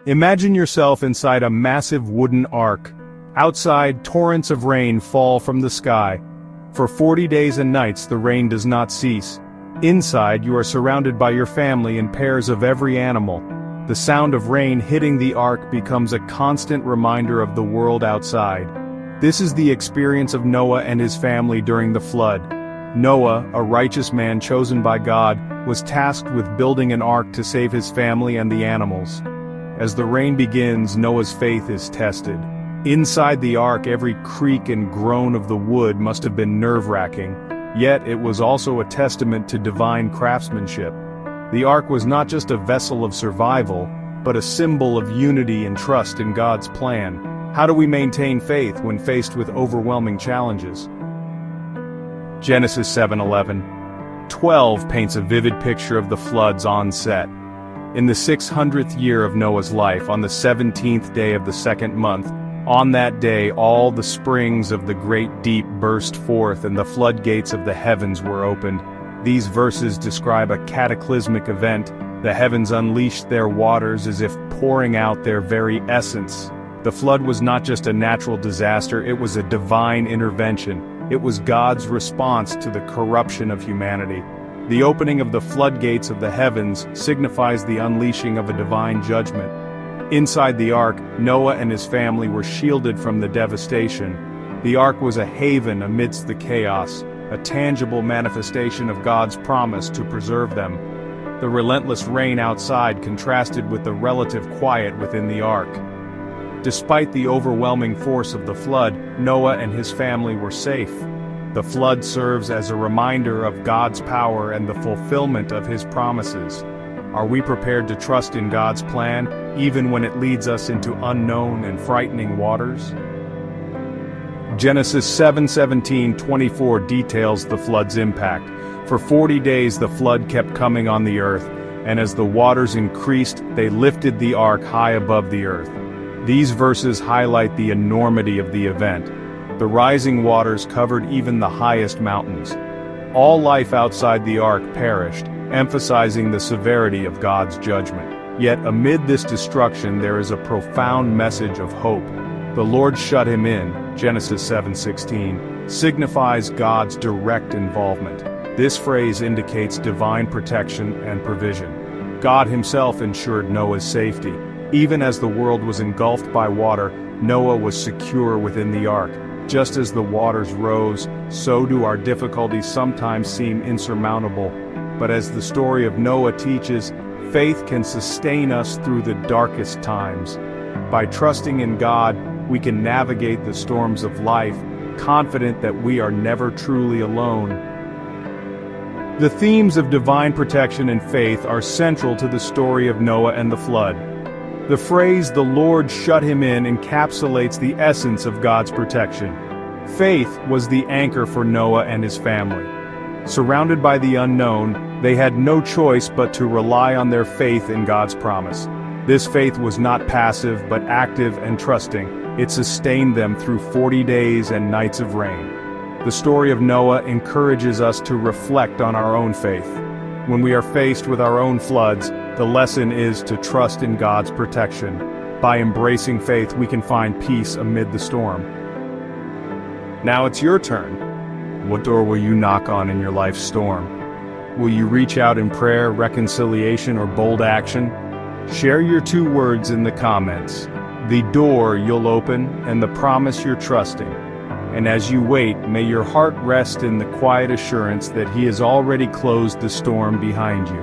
Imagine yourself inside a massive wooden ark. Outside, torrents of rain fall from the sky. For 40 days and nights the rain does not cease. Inside, you are surrounded by your family and pairs of every animal. The sound of rain hitting the ark becomes a constant reminder of the world outside. This is the experience of Noah and his family during the flood. Noah, a righteous man chosen by God, was tasked with building an ark to save his family and the animals. As the rain begins, Noah's faith is tested. Inside the ark, every creak and groan of the wood must have been nerve-wracking, yet it was also a testament to divine craftsmanship. The ark was not just a vessel of survival, but a symbol of unity and trust in God's plan. How do we maintain faith when faced with overwhelming challenges? Genesis 7:11. 12 paints a vivid picture of the flood's onset. In the 600th year of Noah's life, on the 17th day of the second month, on that day all the springs of the great deep burst forth and the floodgates of the heavens were opened. These verses describe a cataclysmic event. The heavens unleashed their waters as if pouring out their very essence. The flood was not just a natural disaster, it was a divine intervention. It was God's response to the corruption of humanity. The opening of the floodgates of the heavens signifies the unleashing of a divine judgment. Inside the ark, Noah and his family were shielded from the devastation. The ark was a haven amidst the chaos, a tangible manifestation of God's promise to preserve them. The relentless rain outside contrasted with the relative quiet within the ark. Despite the overwhelming force of the flood, Noah and his family were safe. The flood serves as a reminder of God's power and the fulfillment of His promises. Are we prepared to trust in God's plan, even when it leads us into unknown and frightening waters? Genesis 7:17-24 details the flood's impact. For 40 days the flood kept coming on the earth, and as the waters increased, they lifted the ark high above the earth. These verses highlight the enormity of the event. The rising waters covered even the highest mountains. All life outside the ark perished, emphasizing the severity of God's judgment. Yet amid this destruction there is a profound message of hope. The Lord shut him in, Genesis 7:16, signifies God's direct involvement. This phrase indicates divine protection and provision. God Himself ensured Noah's safety. Even as the world was engulfed by water, Noah was secure within the ark. Just as the waters rose, so do our difficulties sometimes seem insurmountable. But as the story of Noah teaches, faith can sustain us through the darkest times. By trusting in God, we can navigate the storms of life, confident that we are never truly alone. The themes of divine protection and faith are central to the story of Noah and the flood. The phrase, "the Lord shut him in," encapsulates the essence of God's protection. Faith was the anchor for Noah and his family. Surrounded by the unknown, they had no choice but to rely on their faith in God's promise. This faith was not passive but active and trusting. It sustained them through 40 days and nights of rain. The story of Noah encourages us to reflect on our own faith. When we are faced with our own floods, the lesson is to trust in God's protection. By embracing faith, we can find peace amid the storm. Now it's your turn. What door will you knock on in your life's storm? Will you reach out in prayer, reconciliation, or bold action? Share your 2 words in the comments. The door you'll open and the promise you're trusting. And as you wait, may your heart rest in the quiet assurance that He has already closed the storm behind you.